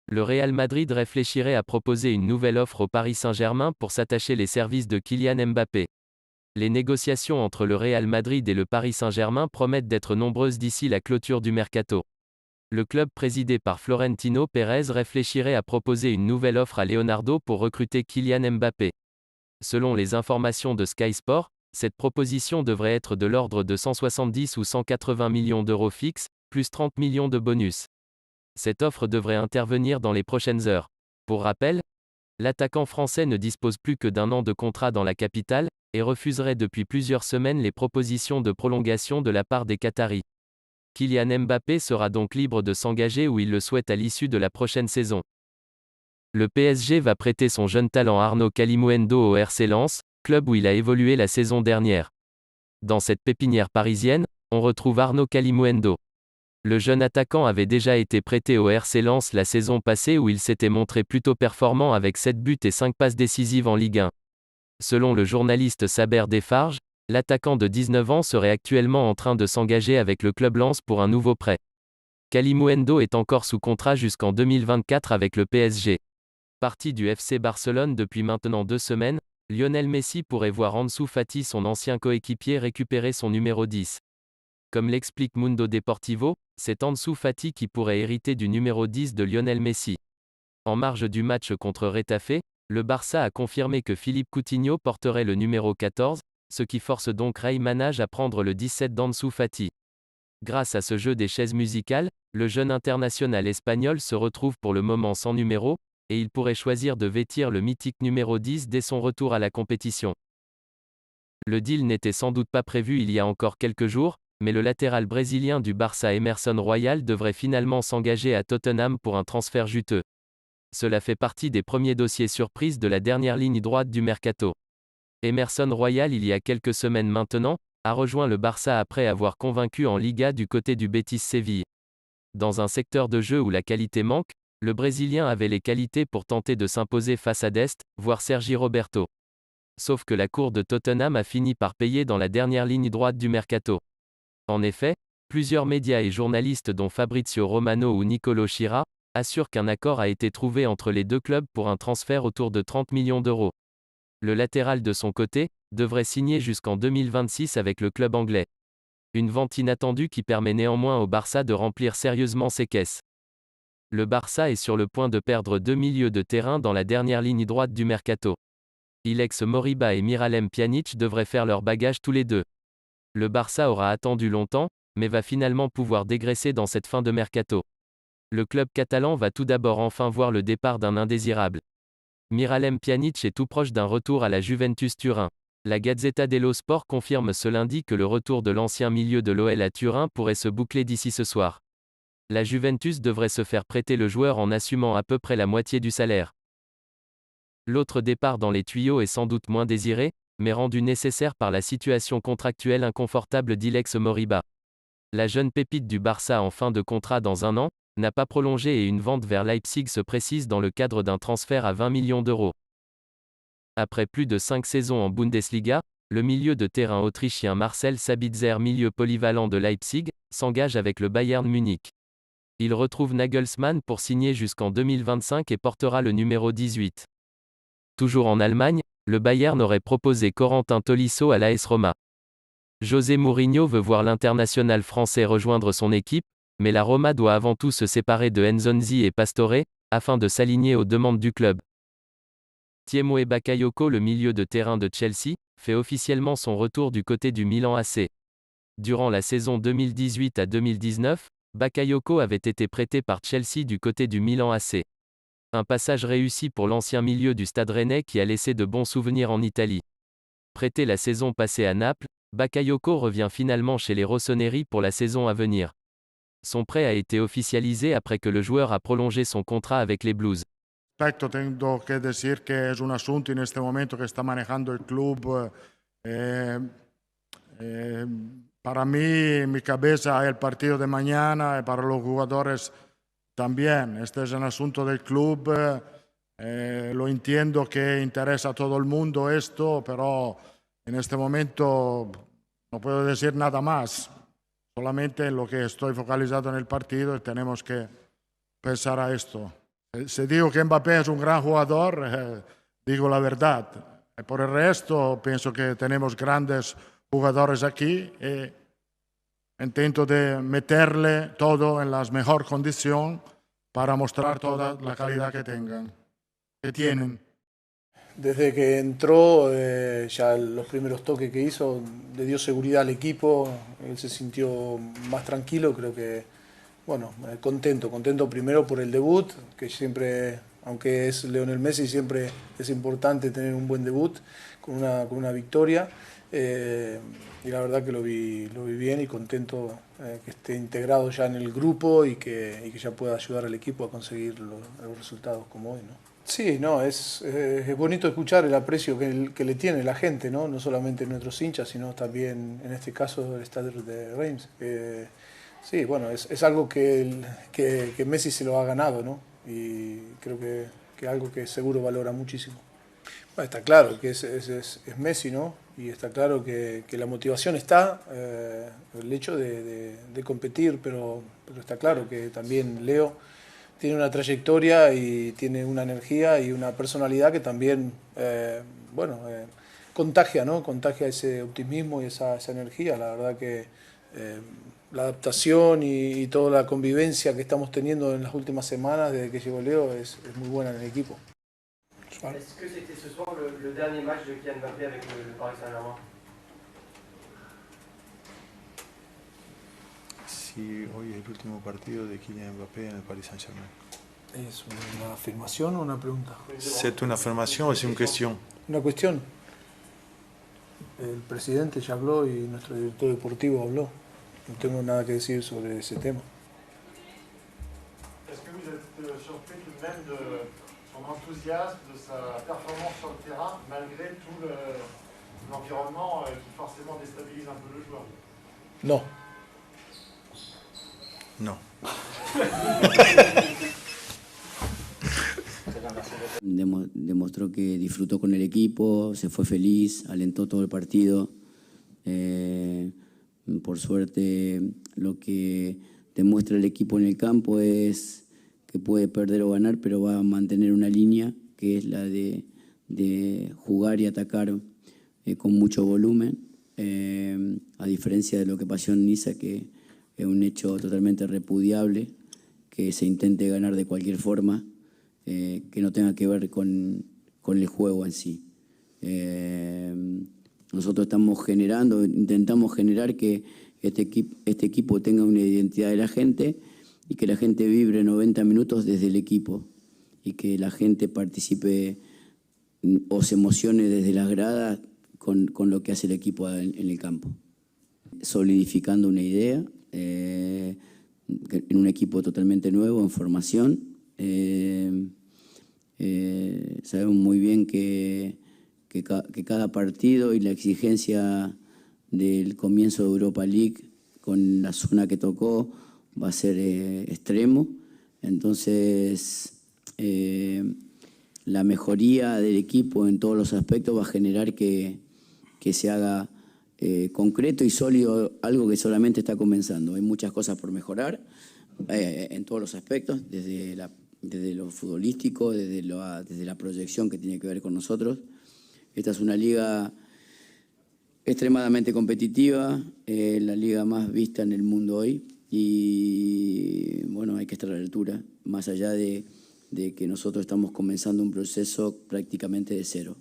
Le Real Madrid réfléchirait à proposer une nouvelle offre au Paris Saint-Germain pour s'attacher les services de Kylian Mbappé. Les négociations entre le Real Madrid et le Paris Saint-Germain promettent d'être nombreuses d'ici la clôture du mercato. Le club présidé par Florentino Pérez réfléchirait à proposer une nouvelle offre à Leonardo pour recruter Kylian Mbappé. Selon les informations de Sky Sport, cette proposition devrait être de l'ordre de 170 ou 180 millions d'euros fixes, plus 30 millions de bonus. Cette offre devrait intervenir dans les prochaines heures. Pour rappel, l'attaquant français ne dispose plus que d'un an de contrat dans la capitale, et refuserait depuis plusieurs semaines les propositions de prolongation de la part des Qataris. Kylian Mbappé sera donc libre de s'engager où il le souhaite à l'issue de la prochaine saison. Le PSG va prêter son jeune talent Arnaud Kalimuendo au RC Lens, club où il a évolué la saison dernière. Dans cette pépinière parisienne, on retrouve Arnaud Kalimuendo. Le jeune attaquant avait déjà été prêté au RC Lens la saison passée où il s'était montré plutôt performant avec 7 buts et 5 passes décisives en Ligue 1. Selon le journaliste Saber Defarge, l'attaquant de 19 ans serait actuellement en train de s'engager avec le club Lens pour un nouveau prêt. Kalimuendo est encore sous contrat jusqu'en 2024 avec le PSG. Parti du FC Barcelone depuis maintenant 2 semaines, Lionel Messi pourrait voir Ansu Fati, son ancien coéquipier, récupérer son numéro 10. Comme l'explique Mundo Deportivo, c'est Ansu Fati qui pourrait hériter du numéro 10 de Lionel Messi. En marge du match contre Retafe, le Barça a confirmé que Philippe Coutinho porterait le numéro 14, ce qui force donc Ray Manage à prendre le 17 d'Ansu Fati. Grâce à ce jeu des chaises musicales, le jeune international espagnol se retrouve pour le moment sans numéro, et il pourrait choisir de vêtir le mythique numéro 10 dès son retour à la compétition. Le deal n'était sans doute pas prévu il y a encore quelques jours, mais le latéral brésilien du Barça Emerson Royal devrait finalement s'engager à Tottenham pour un transfert juteux. Cela fait partie des premiers dossiers surprises de la dernière ligne droite du mercato. Emerson Royal, il y a quelques semaines maintenant, a rejoint le Barça après avoir convaincu en Liga du côté du Betis Séville. Dans un secteur de jeu où la qualité manque, le Brésilien avait les qualités pour tenter de s'imposer face à Dest, voire Sergi Roberto. Sauf que la cour de Tottenham a fini par payer dans la dernière ligne droite du mercato. En effet, plusieurs médias et journalistes dont Fabrizio Romano ou Nicolo Schira, assurent qu'un accord a été trouvé entre les deux clubs pour un transfert autour de 30 millions d'euros. Le latéral de son côté, devrait signer jusqu'en 2026 avec le club anglais. Une vente inattendue qui permet néanmoins au Barça de remplir sérieusement ses caisses. Le Barça est sur le point de perdre 2 milieux de terrain dans la dernière ligne droite du mercato. Ilex Moriba et Miralem Pjanic devraient faire leur bagage tous les deux. Le Barça aura attendu longtemps, mais va finalement pouvoir dégraisser dans cette fin de mercato. Le club catalan va tout d'abord enfin voir le départ d'un indésirable. Miralem Pjanic est tout proche d'un retour à la Juventus Turin. La Gazzetta dello Sport confirme ce lundi que le retour de l'ancien milieu de l'OL à Turin pourrait se boucler d'ici ce soir. La Juventus devrait se faire prêter le joueur en assumant à peu près la moitié du salaire. L'autre départ dans les tuyaux est sans doute moins désiré, mais rendu nécessaire par la situation contractuelle inconfortable d'Ilex Moriba. La jeune pépite du Barça en fin de contrat dans un an, n'a pas prolongé et une vente vers Leipzig se précise dans le cadre d'un transfert à 20 millions d'euros. Après plus de 5 saisons en Bundesliga, le milieu de terrain autrichien Marcel Sabitzer, milieu polyvalent de Leipzig, s'engage avec le Bayern Munich. Il retrouve Nagelsmann pour signer jusqu'en 2025 et portera le numéro 18. Toujours en Allemagne, le Bayern aurait proposé Corentin Tolisso à l'AS Roma. José Mourinho veut voir l'international français rejoindre son équipe, mais la Roma doit avant tout se séparer de Nzonzi et Pastore, afin de s'aligner aux demandes du club. Tiémoué Bakayoko, le milieu de terrain de Chelsea, fait officiellement son retour du côté du Milan AC. Durant la saison 2018 à 2019, Bakayoko avait été prêté par Chelsea du côté du Milan AC. Un passage réussi pour l'ancien milieu du Stade Rennais qui a laissé de bons souvenirs en Italie. Prêté la saison passée à Naples, Bakayoko revient finalement chez les Rossoneri pour la saison à venir. Son prêt a été officialisé après que le joueur a prolongé son contrat avec les Blues. Tengo que decir que es un asunto en este momento que está manejando el club. eh, eh, para mí, en mi cabeza, hay el partido de mañana y para los jugadores también. Este es un asunto del club. Lo entiendo que interesa a todo el mundo esto, pero en este momento no puedo decir nada más. Solamente en lo que estoy focalizado en el partido y tenemos que pensar a esto. Si digo que Mbappé es un gran jugador, digo la verdad. Por el resto, pienso que tenemos grandes jugadores aquí y intento de meterle todo en las mejores condiciones para mostrar toda la calidad que tienen. Desde que entró, ya los primeros toques que hizo, le dio seguridad al equipo, él se sintió más tranquilo, creo que, bueno, contento primero por el debut, que siempre, aunque es Lionel Messi, siempre es importante tener un buen debut con una victoria, y la verdad que lo vi bien y contento que esté integrado ya en el grupo y que ya pueda ayudar al equipo a conseguir los resultados como hoy, ¿no? Sí, no, es bonito escuchar el aprecio que le tiene la gente, ¿no? No solamente nuestros hinchas, sino también, en este caso, el estadio de Reims. Sí, bueno, es algo que Messi se lo ha ganado, ¿no? Y creo que algo que seguro valora muchísimo. Bueno, está claro que es Messi, ¿no? Y está claro que la motivación está, el hecho de competir, pero está claro que también Leo tiene una trayectoria y tiene una energía y una personalidad que también, contagia, ¿no? Contagia ese optimismo y esa energía. La verdad que la adaptación y toda la convivencia que estamos teniendo en las últimas semanas desde que llegó Leo es muy buena en el equipo. Est-ce que c'était ce soir le dernier match de Kylian Mbappé avec le Paris Saint-Germain? Sí, hoy es el último partido de Kylian Mbappé en el Paris Saint-Germain. ¿Es una afirmación o una pregunta? ¿C'est una afirmación o es una cuestión? Una cuestión. El presidente ya habló y nuestro director deportivo habló. No tengo nada que decir sobre ese tema. Est-ce que vous êtes surpris tout de même de son enthousiasme, de sa performance sur le terrain, malgré tout l'environnement qui forcément déstabilise un peu le joueur? No. No. Demostró que disfrutó con el equipo, se fue feliz, alentó todo el partido. Por suerte, lo que demuestra el equipo en el campo es que puede perder o ganar, pero va a mantener una línea que es la de jugar y atacar con mucho volumen, a diferencia de lo que pasó en Niza, que es un hecho totalmente repudiable, que se intente ganar de cualquier forma, que no tenga que ver con el juego en sí. Nosotros intentamos generar que este equipo tenga una identidad de la gente y que la gente vibre 90 minutos desde el equipo y que la gente participe o se emocione desde las gradas con lo que hace el equipo en el campo. Solidificando una idea, en un equipo totalmente nuevo, en formación. Sabemos muy bien que cada partido y la exigencia del comienzo de Europa League con la zona que tocó va a ser extremo. Entonces, la mejoría del equipo en todos los aspectos va a generar que se haga concreto y sólido algo que solamente está comenzando. Hay muchas cosas por mejorar en todos los aspectos, desde lo futbolístico, desde la proyección que tiene que ver con nosotros. Esta es una liga extremadamente competitiva, la liga más vista en el mundo hoy y bueno, hay que estar a la altura, más allá de que nosotros estamos comenzando un proceso prácticamente de cero.